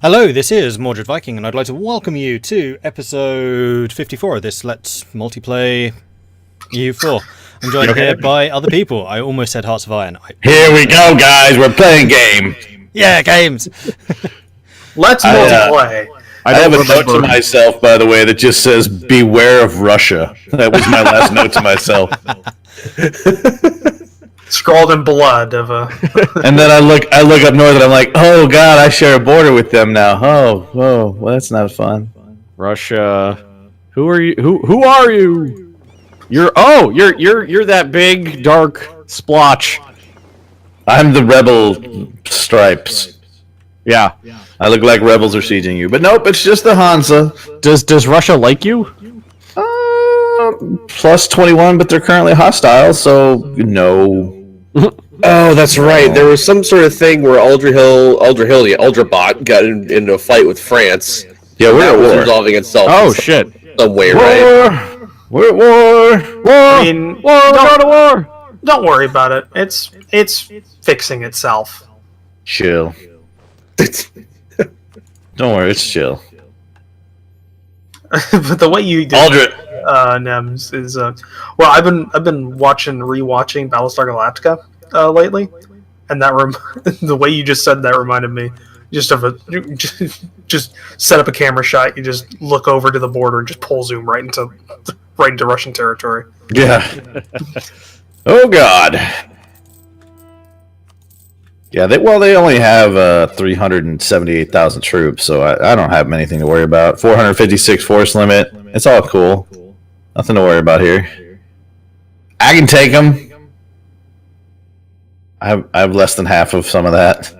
Hello, this is Mordred Viking, and I'd like to welcome you to episode 54 of this Let's Multiplay EU4. I'm joined here by other people. I almost said Hearts of Iron. Here we go, guys. We're playing game. Yeah, games! Let's multiplay. I have a note to myself, by the way, that just says, beware of Russia. That was my last note to myself. Scrawled in blood of a... And then I look up north and I'm like, oh god, I share a border with them now. Oh, well, that's not fun. Russia. Who are you? Who are you? You're that big dark splotch. I'm the rebel stripes. Yeah. I look like rebels are sieging you. But nope, it's just the Hansa. Does Russia like you? Plus 21, but they're currently hostile, so no. Oh, that's right. There was some sort of thing where Aldrabot got into a fight with France. Yeah, we're at war. Resolving itself. Oh shit! Some way, War! right? We're at war! War! I mean, Go to war! don't worry about it. It's fixing itself. Chill. Don't worry, it's chill. But the way you do Nemes is well, I've been rewatching Battlestar Galactica lately, and that the way you just said that reminded me just set up a camera shot. You just look over to the border and just pull zoom right into Russian territory. Yeah. Oh god. Yeah, they only have 378,000 troops, so I don't have anything to worry about. 456 force limit. It's all cool. Nothing to worry about here. I can take them. I have less than half of some of that.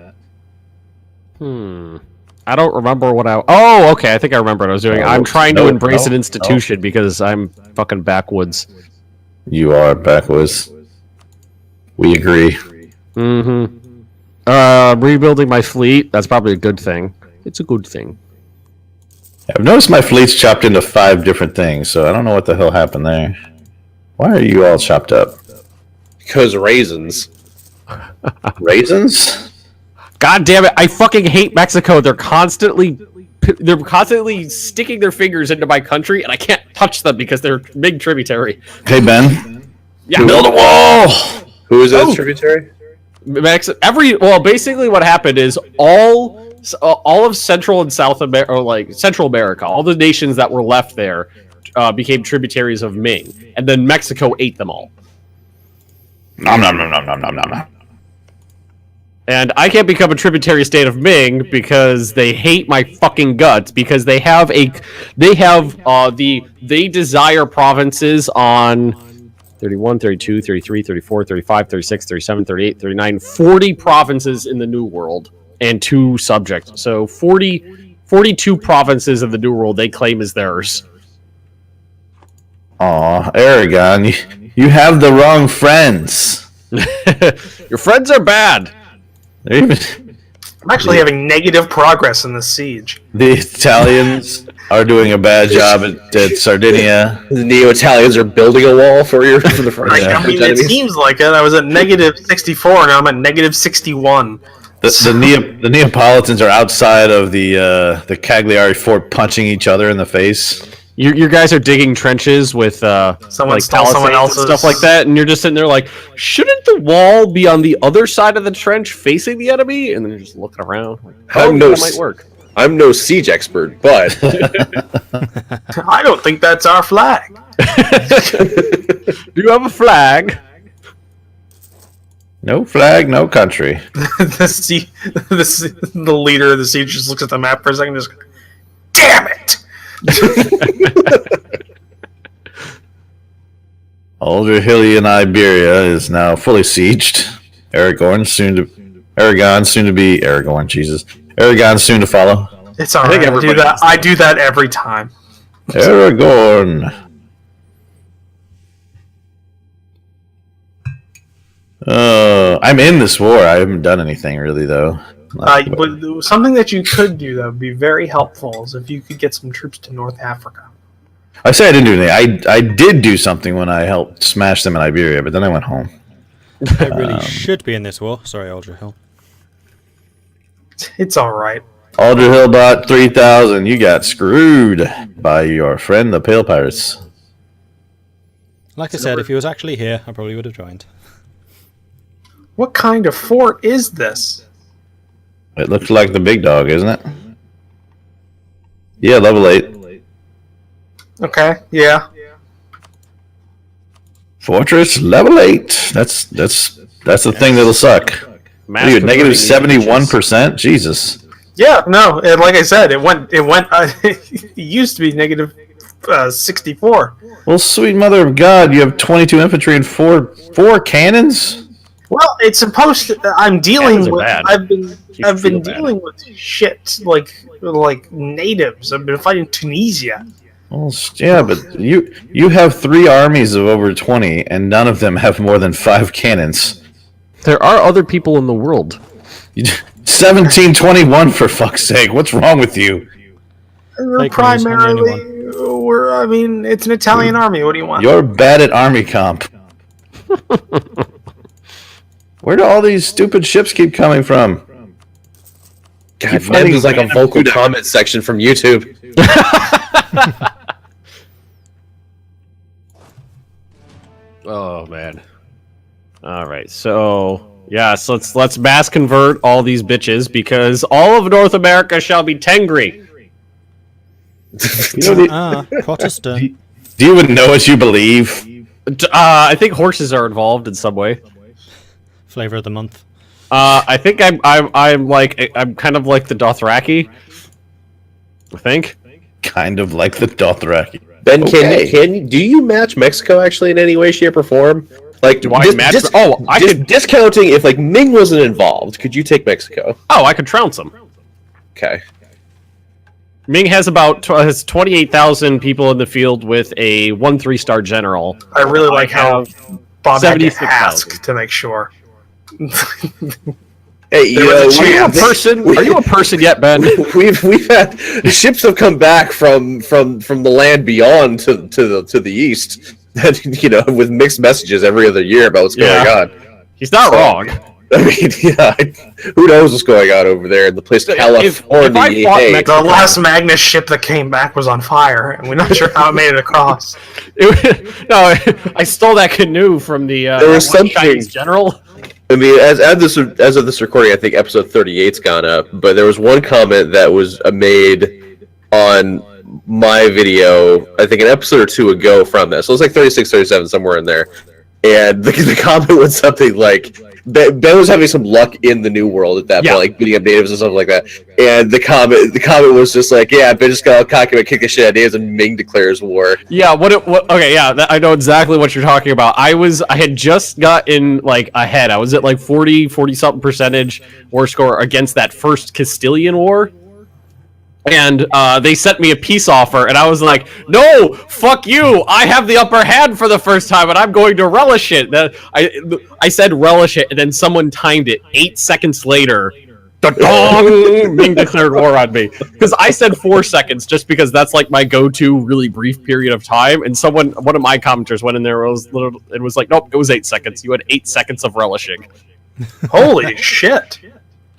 I don't remember what I... Oh, okay, I think I remember what I was doing. I'm trying to embrace an institution because I'm fucking backwoods. You are backwoods. We agree. Mm-hmm. Rebuilding my fleet, that's probably a good thing. It's a good thing. I've noticed my fleet's chopped into 5 different things, so I don't know what the hell happened there. Why are you all chopped up? Because raisins. Raisins? God damn it! I fucking hate Mexico. They're constantly sticking their fingers into my country, and I can't touch them because they're a big tributary. Hey, Ben. Yeah, Build a wall! Who is that tributary? Basically what happened is all of Central and South America, or like Central America, all the nations that were left there became tributaries of Ming, and then Mexico ate them all. Nom nom nom nom nom nom nom. And I can't become a tributary state of Ming because they hate my fucking guts, because they desire provinces on 31, 32, 33, 34, 35, 36, 37, 38, 39, 40 provinces in the New World, and 2 subjects. So 42 provinces of the New World they claim as theirs. Aw, Aragon, you have the wrong friends. Your friends are bad. They're even... I'm actually having negative progress in this siege. The Italians are doing a bad job at Sardinia. The Neo-Italians are building a wall for the French. I mean, it seems like it. I was at negative 64, now I'm at negative 61. The Neapolitans are outside of the Cagliari fort punching each other in the face. Your guys are digging trenches with Someone like stole someone else's stuff like that, and you're just sitting there like, shouldn't the wall be on the other side of the trench facing the enemy? And then you're just looking around. Like, that might work. I'm no siege expert, but I don't think that's our flag. Do you have a flag? No flag, no country. The leader of the siege just looks at the map for a second and just, damn it! Aldrahill in Iberia is now fully sieged. Aragon soon to be Aragorn. Jesus, Aragon soon to follow. It's alright. I do that every time. Aragorn. I'm in this war. I haven't done anything really though. But something that you could do that would be very helpful is if you could get some troops to North Africa. I say I didn't do anything. I did do something when I helped smash them in Iberia, but then I went home. I really should be in this war. Sorry, Aldrahill. It's alright. Aldrahill bought 3,000. You got screwed by your friend, the Pale Pirates. Like I said, if he was actually here, I probably would have joined. What kind of fort is this? It looks like the big dog, isn't it? Yeah, level 8. Okay, yeah. Fortress level 8. That's the thing that'll suck. Dude, negative 71%. Jesus. Yeah, no, like I said, it went. It used to be negative 64. Well, sweet mother of God, you have 22 infantry and four cannons. Well, it's supposed to. I'm dealing Cannons are with. bad. I've been bad. dealing with shit like natives. I've been fighting Tunisia. Well, yeah, but you have 3 armies of over 20, and none of them have more than 5 cannons. There are other people in the world. 1721 for fuck's sake! What's wrong with you? We're Fake news, I'm the only primarily, we're. I mean, it's an Italian army. What do you want? You're bad at army comp. Where do all these stupid ships keep coming from? God, fighting Nemes is like a random vocal food comment section from YouTube. Oh man. All right, so yes, let's mass convert all these bitches because all of North America shall be Tengri. Protestant. Do you even know what you believe? I think horses are involved in some way. Flavor of the month. I think I'm kind of like the Dothraki. I think. Kind of like the Dothraki. Ben, Okay. do you match Mexico actually in any way, shape, or form? Like, Do I match? I could. discounting if like Ming wasn't involved. Could you take Mexico? Oh, I could trounce them. Okay. Ming has has 28,000 people in the field with a 1-3-star general. I really like how Bob had to 76,000. ask to make sure. Hey, There was a Are you a chance. person? Are you a person yet, Ben? We've had ships have come back from the land beyond to the east, and with mixed messages every other year about what's going on. He's not wrong. I mean, yeah, who knows what's going on over there in the place California? If I fought hey. Mexico- The last Magnus ship that came back was on fire, and we're not sure how it made it across. No, I stole that canoe from the There was one something- Chinese general. I mean, as of this recording, I think episode 38's gone up. But there was one comment that was made on my video, I think an episode or two ago from that. So it's like 36, 37, somewhere in there. And the comment was something like, Ben was having some luck in the New World at that point, like beating up natives and stuff like that. And the comment was just like, yeah, Ben just got all cocky and kick the shit out of natives, and Ming declares war. Yeah, okay, yeah, I know exactly what you're talking about. I had just gotten like ahead. I was at like 40 something percentage war score against that first Castilian war. And they sent me a peace offer, and I was like, "No, fuck you! I have the upper hand for the first time, and I'm going to relish it." I said relish it, and then someone timed it 8 seconds later. Da-dong! Ming declared war on me because I said 4 seconds, just because that's like my go-to really brief period of time. And one of my commenters went in there and was like, "Nope, it was 8 seconds. You had 8 seconds of relishing." Holy shit!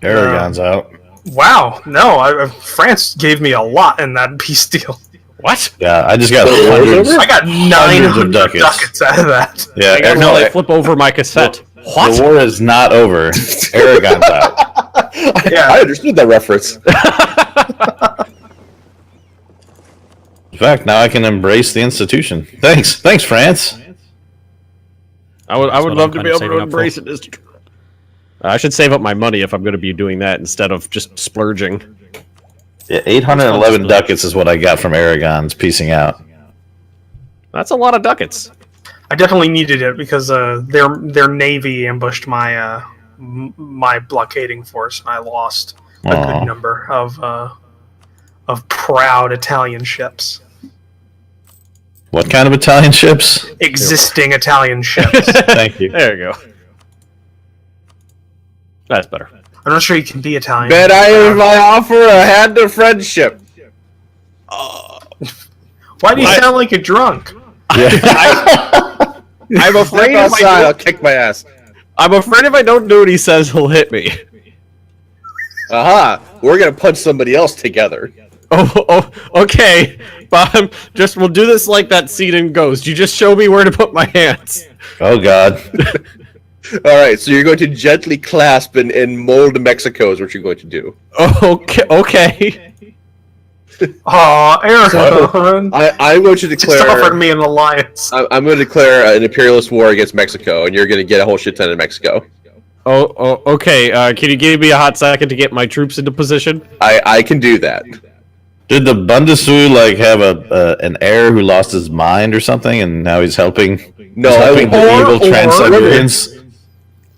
Aragon's out. Wow, no, France gave me a lot in that peace deal. What? Yeah, I just got So hundreds. I got 900 of ducats. ducats out of that. Yeah, I got no, to flip over my cassette. What? the war is not over. Aragon's out. Yeah. I understood that reference. In fact, now I can embrace the institution. Thanks, France. I would what love I'm to be kind able of to saving up embrace it. I should save up my money if I'm going to be doing that instead of just splurging. Yeah, 811 ducats is what I got from Aragon's piecing out. That's a lot of ducats. I definitely needed it because their navy ambushed my my blockading force, and I lost a Aw. good number of proud Italian ships, What kind of Italian ships? existing Italian ships. Thank you. There you go. That's better. I'm not sure you can be Italian. Ben, I offer a hand of friendship. Why do you sound like you're drunk? I'm afraid Step if outside, I'll kick my ass. I'm afraid if I don't do what he says, he'll hit me. Aha! we're gonna punch somebody else together. Okay. Bob, we'll do this like that scene in Ghost. You just show me where to put my hands. Oh God. All right, so you're going to gently clasp and mold Mexico is what you're going to do. Okay. Aw, Aaron. I'm going to declare. Just offered me an alliance. I'm going to declare an imperialist war against Mexico, and you're going to get a whole shit ton in Mexico. Okay. Can you give me a hot second to get my troops into position? I can do that. Did the Bundeswehr like have an heir who lost his mind or something, and now he's helping? No, he's helping the evil Trans-Siberians.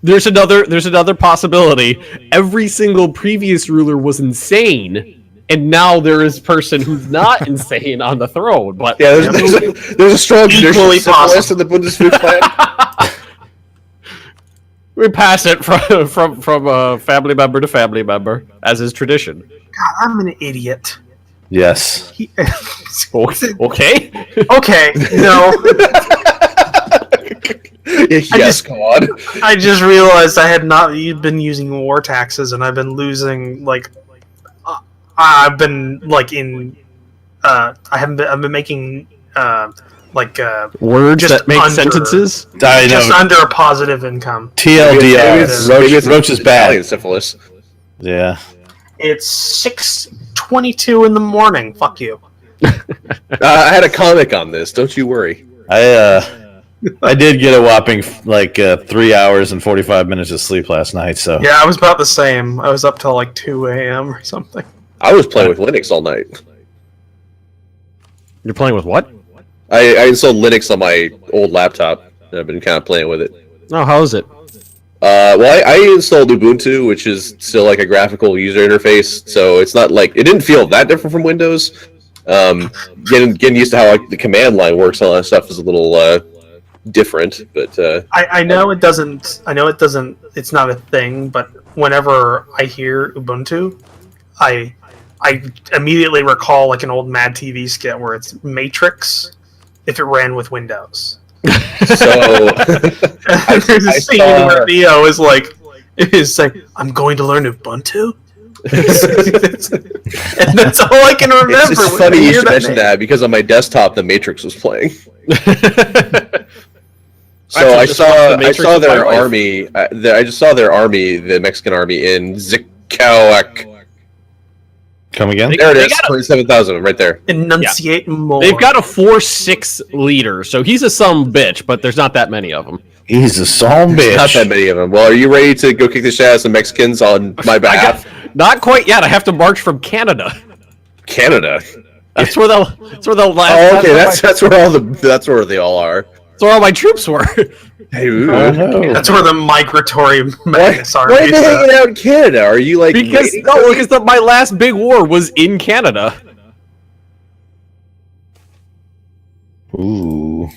There's another possibility. Every single previous ruler was insane, and now there is a person who's not insane on the throne. But yeah, there's a strong traditional syphilis in the Bundeswehr clan. We pass it from family member to family member, as is tradition. God, I'm an idiot. Yes. Okay. Okay, no. Yes, God. I just realized I had not been using war taxes, and I've been losing I've been I've been making words just that make under, sentences. Just under a positive income. TLDR. Roach is bad. Italian syphilis. Yeah. It's 6:22 in the morning. Fuck you. I had a comic on this. Don't you worry. I did get a whopping 3 hours and 45 minutes of sleep last night. So yeah, I was about the same. I was up till 2 a.m. or something. I was playing with Linux all night. You're playing with what? I installed Linux on my old laptop, and I've been kind of playing with it. Oh, how is it? Well, I installed Ubuntu, which is still a graphical user interface, so it's not it didn't feel that different from Windows. Getting used to how the command line works and all that stuff is a little different, but I know it doesn't. I know it doesn't. It's not a thing, but whenever I hear Ubuntu, I immediately recall an old Mad TV skit where it's Matrix if it ran with Windows. So there's a scene where Neo is saying, "I'm going to learn Ubuntu," and that's all I can remember. It's just funny you should mention that because on my desktop the Matrix was playing. So I saw their army. I just saw their army, the Mexican army in Zicoac. Come again? There it is, 27,000 right there. Enunciate more. They've got a 4-6 leader, so he's a some bitch, but there's not that many of them. He's a some bitch. Not that many of them. Well, are you ready to go kick the shit out of some Mexicans on my behalf? Not quite yet. I have to march from Canada. Canada. That's where the last. Oh, okay. That's where they all are. That's where all my troops were. Hey, no. That's where the migratory Magnus army why are is. they hanging out in Canada? Are you because my last big war was in Canada. Ooh.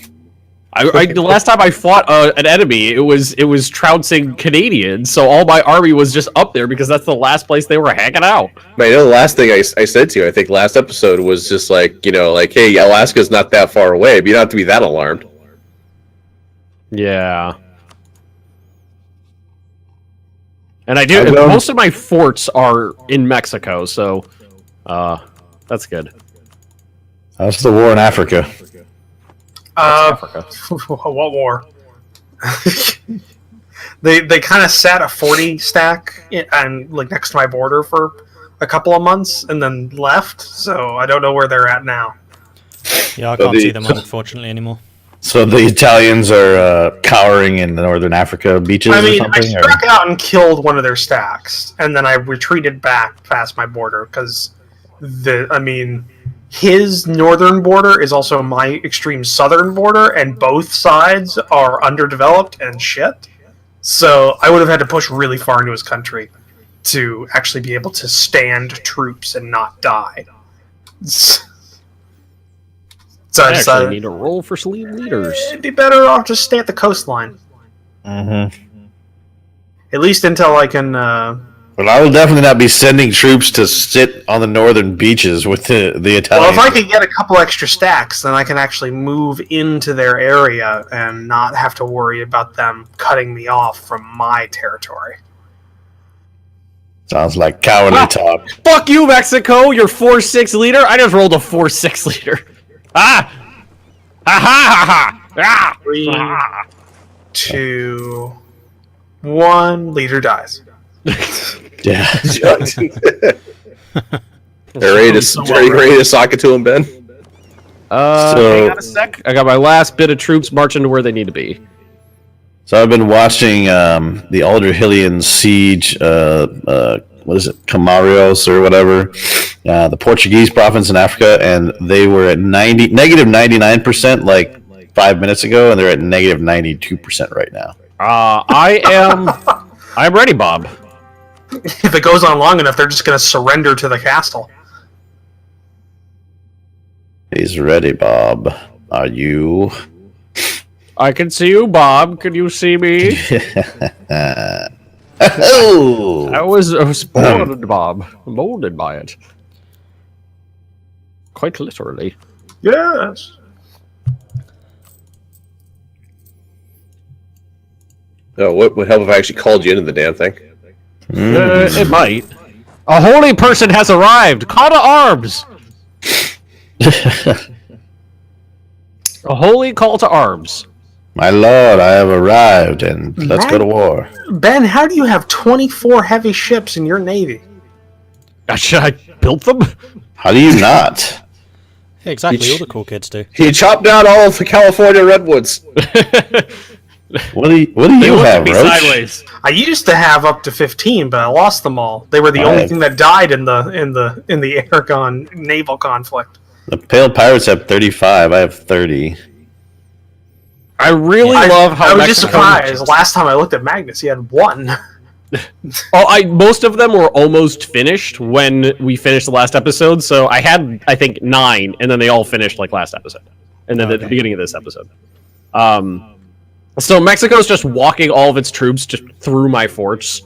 The last time I fought an enemy, it was trouncing Canadians, so all my army was just up there because that's the last place they were hanging out. I know the last thing I said to you, I think last episode was just hey, Alaska's not that far away, but you don't have to be that alarmed. Yeah. And I do. Most of my forts are in Mexico, so that's good. How's the war in Africa? Africa. What war? they kind of sat a 40 stack and next to my border for a couple of months and then left. So I don't know where they're at now. Yeah, I can't see them unfortunately anymore. So the Italians are cowering in the northern Africa beaches or something? I struck out and killed one of their stacks, and then I retreated back past my border because his northern border is also my extreme southern border, and both sides are underdeveloped and shit. So I would have had to push really far into his country to actually be able to stand troops and not die. So I decided need to roll for leaders. it'd be better off just stay at the coastline. Mm-hmm. At least until I can. But I will definitely not be sending troops to sit on the northern beaches with the Italians. Well, if I could get a couple extra stacks, then I can actually move into their area and not have to worry about them cutting me off from my territory. Sounds like cowardly talk. Fuck you, Mexico! You're 4-6 leader. I just rolled a 4-6 leader. Ah! Ha ha ha ha! 3, 2, 1. Leader dies. Yeah. They're ready to sock it to him, Ben. Hang on a sec. I got my last bit of troops marching to where they need to be. So I've been watching the Aldrahillian siege. What is it, Camarios or whatever? The Portuguese province in Africa, and they were at negative 99% like 5 minutes ago, and they're at negative 92% right now. I'm ready, Bob. If it goes on long enough, they're just going to surrender to the castle. He's ready, Bob. Are you? I can see you, Bob. Can you see me? Oh! I was molded, Bob. Molded by it. Quite literally. Yes. Oh, what would help if I actually called you into the damn thing? It might. A holy person has arrived. Call to arms. A holy call to arms. My lord, I have arrived, and let's go to war. Ben, how do you have 24 heavy ships in your navy? I built them? How do you not? Yeah, exactly. All the cool kids do. He chopped down all of the California redwoods. What do you have, Roach? Sideways. I used to have up to 15, but I lost them all. They were the only thing that died in the Aragon naval conflict. The Pale Pirates have 35. I have 30. I really love how I was Mexico just surprised. Last time I looked at Magnus, he had 1. Most of them were almost finished when we finished the last episode, so I had, I think, 9, and then they all finished like last episode. And then at the beginning of this episode. So Mexico's just walking all of its troops just through my forts.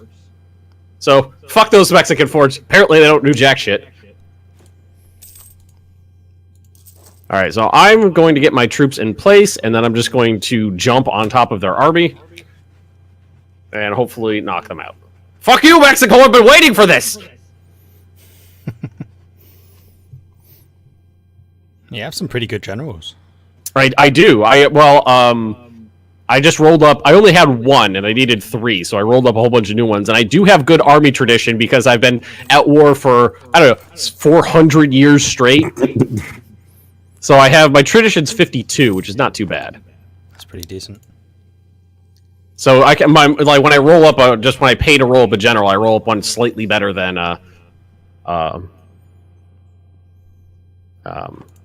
So, fuck those Mexican forts. Apparently they don't do jack shit. Alright, so I'm going to get my troops in place, and then I'm just going to jump on top of their army. And hopefully knock them out. Fuck you, Mexico! I've been waiting for this! You have some pretty good generals. Right, I do. I just rolled up. I only had 1, and I needed 3, so I rolled up a whole bunch of new ones. And I do have good army tradition because I've been at war for, I don't know, 400 years straight. So I have, my tradition's 52, which is not too bad. That's pretty decent. So I can, like, when I roll up, just when I pay to roll up a general, I roll up one slightly better than,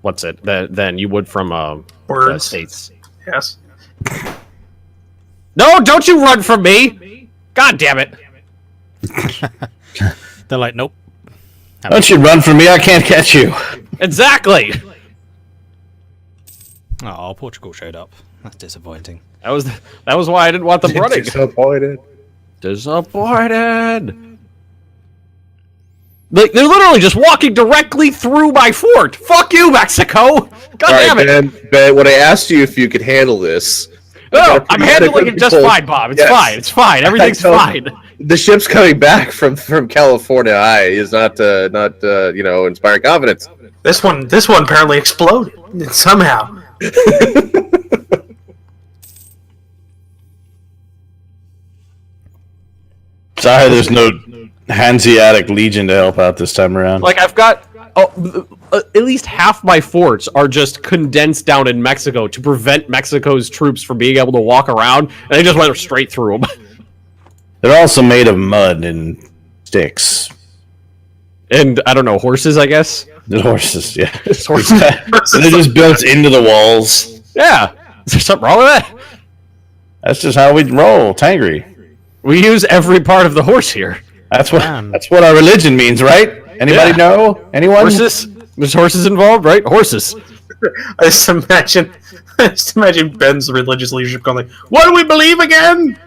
what's it? Than you would from, the States. Yes. No, don't you run from me! God damn it! They're like, nope. Don't you run from me, I can't catch you. Exactly! Oh, Portugal showed up. That's disappointing. That was why I didn't want them running. Disappointed. Disappointed. Like, they're literally just walking directly through my fort. Fuck you, Mexico! God damn it! Ben, when I asked you if you could handle this... No, I'm handling it just fine, Bob. It's fine. It's fine. Everything's fine. The ship's coming back from California is not inspiring confidence. This one apparently exploded somehow. Sorry, there's no Hanseatic Legion to help out this time around. Like, I've got... at least half my forts are just condensed down in Mexico to prevent Mexico's troops from being able to walk around, and they just went straight through them. They're also made of mud and sticks. And, I don't know, horses, I guess? The horses, yeah. Horses. They're just built into the walls. Yeah. Is there something wrong with that? That's just how we roll, Tangri. We use every part of the horse here. That's what our religion means, right? Anybody know? Anyone? Horses? There's horses involved, right? Horses. I just imagine Ben's religious leadership going like, "What do we believe again?"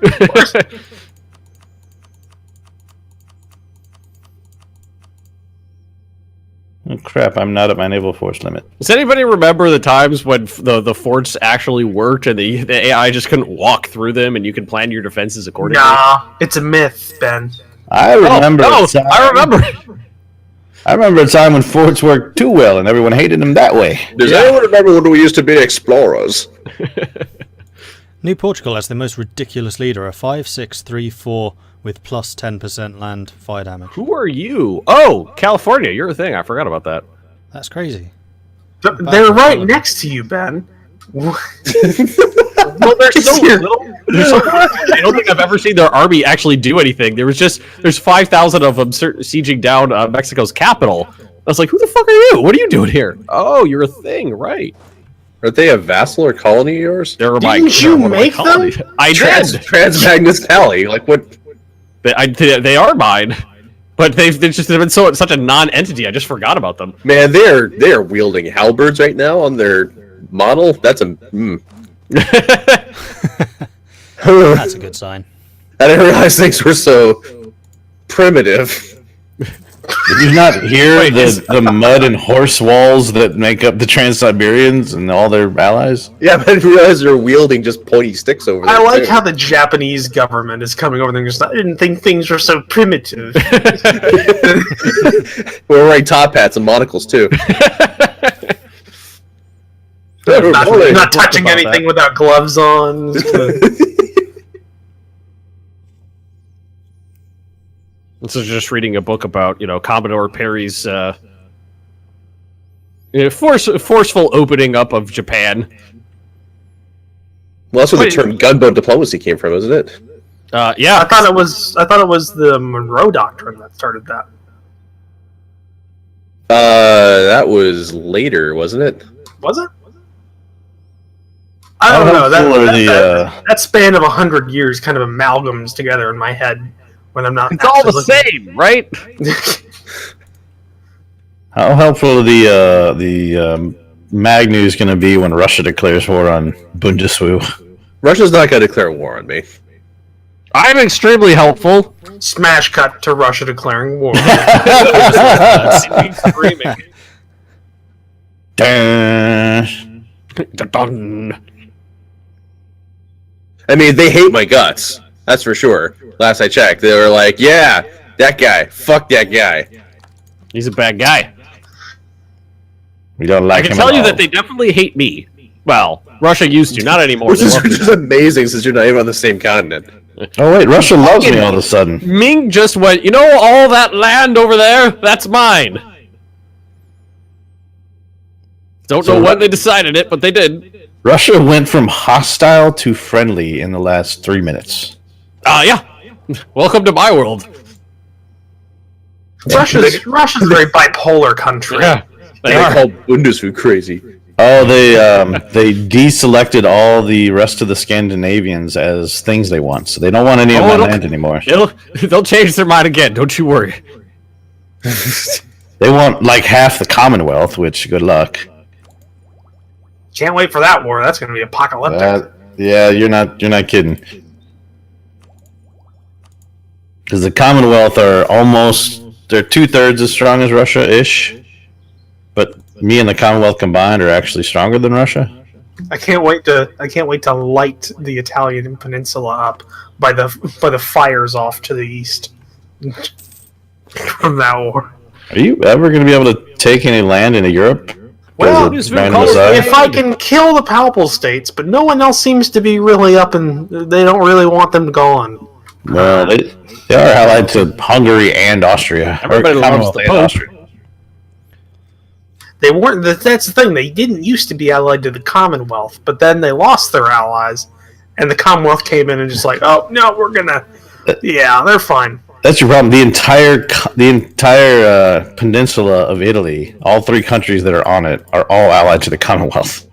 Oh, crap, I'm not at my naval force limit. Does anybody remember the times when the forts actually worked and the AI just couldn't walk through them and you could plan your defenses accordingly? Nah, it's a myth, Ben. I remember. I remember. I remember a time when forts worked too well and everyone hated them that way. Does anyone remember when we used to be explorers? New Portugal has the most ridiculous leader, a 5-6-3-4 with plus 10% land fire damage. Who are you? Oh, California, you're a thing. I forgot about that. That's crazy. They're right next to you, Ben. Well, they're so little. I don't think I've ever seen their army actually do anything. There's 5,000 of them sieging down Mexico's capital. I was like, who the fuck are you? What are you doing here? Oh, you're a thing, right? Aren't they a vassal or colony of yours? Didn't you make them? I did. Trans Magnus Cali. Like what? They are mine, but they've been such a non-entity. I just forgot about them. Man, they're wielding halberds right now on their model. That's a. That's a good sign. I didn't realize things were so primitive. Did you not hear the mud and horse walls that make up the Trans-Siberians and all their allies? Yeah, but I didn't realize they're wielding just pointy sticks over there. I like how the Japanese government is coming over there and just, I didn't think things were so primitive. We're wearing top hats and monocles too. not touching anything without gloves on. This is just reading a book about, Commodore Perry's forceful opening up of Japan. Well, that's where the term gunboat diplomacy came from, isn't it? Yeah. I thought it was the Monroe Doctrine that started that. That was later, wasn't it? Was it? I don't know. That span of 100 years kind of amalgams together in my head when I'm not. It's all the same, right? How helpful the Magnus going to be when Russia declares war on Bundeswehr? Russia's not going to declare war on me. I'm extremely helpful. Smash cut to Russia declaring war. Screaming. I mean, they hate my guts. That's for sure. Last I checked, they were like, "Yeah, that guy. Fuck that guy. He's a bad guy." We don't like him. I can tell you that they definitely hate me. Well, Russia used to, not anymore. Which is amazing since you're not even on the same continent. Oh wait, Russia loves me all of a sudden. Ming just went, all that land over there? That's mine. Don't know when they decided it, but they did. Russia went from hostile to friendly in the last 3 minutes. Yeah. Welcome to my world. Russia's a very bipolar country. Yeah, They call Bundeswehr crazy. Oh, they deselected all the rest of the Scandinavians as things they want, so they don't want any of my land anymore. They'll change their mind again. Don't you worry. They want like half the Commonwealth, which good luck. Can't wait for that war. That's going to be apocalyptic. Yeah, you're not kidding. Because the Commonwealth are they're 2/3 as strong as Russia-ish, but me and the Commonwealth combined are actually stronger than Russia. I can't wait to light the Italian peninsula up by the fires off to the east from that war. Are you ever going to be able to take any land into Europe? Well, if I can kill the Papal States, but no one else seems to be really up, and they don't really want them gone. Well, they are allied to Hungary and Austria. Everybody loves the Pope. They weren't. That's the thing. They didn't used to be allied to the Commonwealth, but then they lost their allies, and the Commonwealth came in and just like, oh no, we're gonna. Yeah, they're fine. That's your problem. The entire peninsula of Italy, all 3 countries that are on it, are all allied to the Commonwealth.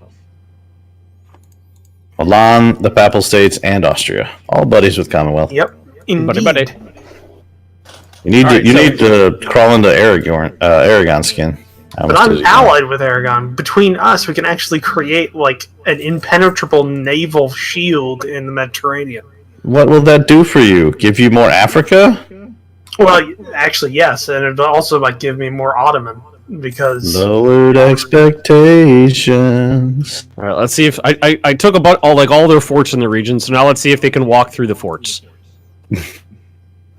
Milan, the Papal States, and Austria, all buddies with Commonwealth. Yep, indeed. Buddy. You need to crawl into Aragon skin. But I'm allied with Aragon. Between us, we can actually create like an impenetrable naval shield in the Mediterranean. What will that do for you? Give you more Africa? Well, actually, yes, and it also might give me more Ottoman because lowered expectations. All right, let's see if I took about all their forts in the region. So now let's see if they can walk through the forts.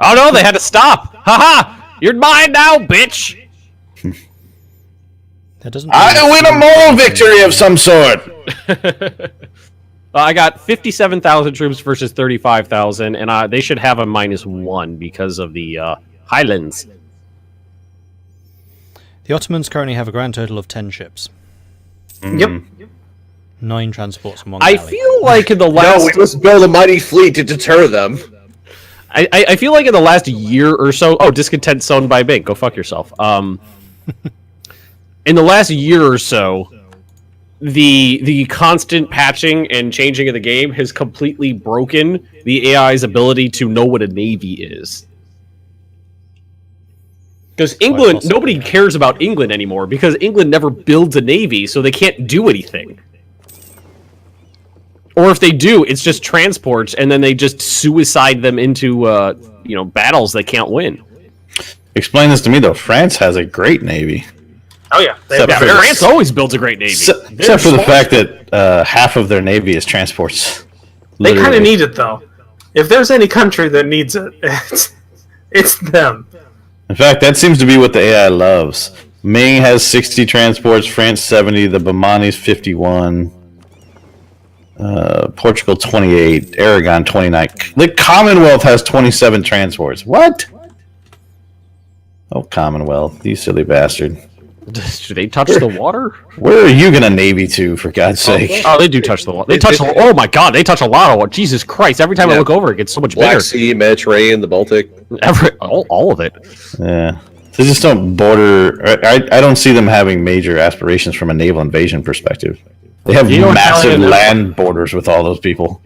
Oh no, they had to stop. Haha! You're mine now, bitch. That doesn't. I win a moral victory of some sort. I got 57,000 troops versus 35,000, and they should have a -1 because of the Highlands. The Ottomans currently have a grand total of 10 ships. Yep. 9 transports and 1 I galley. feel like in the last... No, we must build a mighty fleet to deter them. I feel like in the last year or so... Oh, discontent sown by Bink. Go fuck yourself. In the last year or so, the constant patching and changing of the game has completely broken the AI's ability to know what a navy is. Because England, nobody cares about England anymore, because England never builds a navy, so they can't do anything. Or if they do, it's just transports, and then they just suicide them into, battles they can't win. Explain this to me, though. France has a great navy. Oh yeah, France always builds a great navy. Except for the fact that half of their navy is transports. They kind of need it, though. If there's any country that needs it, it's them. In fact, that seems to be what the AI loves. Ming has 60 transports, France 70, the Bamani's 51, Portugal 28, Aragon 29. The Commonwealth has 27 transports. What? Oh, Commonwealth, you silly bastard. Do they touch the water? Where are you going to navy to, for God's sake? Oh, they do touch the water. They touch. Oh my God, they touch a lot of water. Jesus Christ! Every time I look over, it gets so much bigger. Black Sea, Mediterranean, the Baltic. All of it. Yeah. They just don't border... I don't see them having major aspirations from a naval invasion perspective. They have massive land borders with all those people.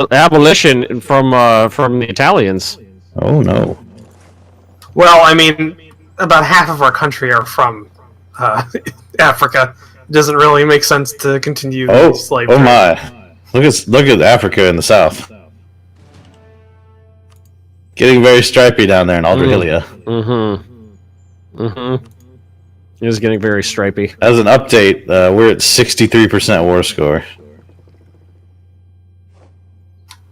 Abolition from the Italians. Oh, no. Well, I mean, about half of our country are from Africa. It doesn't really make sense to continue slavery. Oh my! Look at Africa in the south. Getting very stripy down there in Aldrahill. It is getting very stripy. As an update, we're at 63% war score.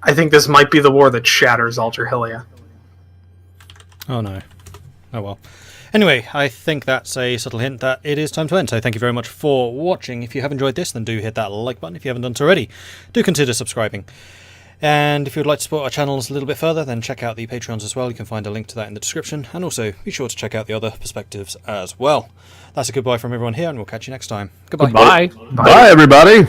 I think this might be the war that shatters Aldrahill. Oh no. Oh well. Anyway, I think that's a subtle hint that it is time to end, so thank you very much for watching. If you have enjoyed this, then do hit that like button. If you haven't done so already, do consider subscribing. And if you would like to support our channels a little bit further, then check out the Patreons as well. You can find a link to that in the description, and also be sure to check out the other perspectives as well. That's a goodbye from everyone here, and we'll catch you next time. Goodbye. Bye. Bye, everybody!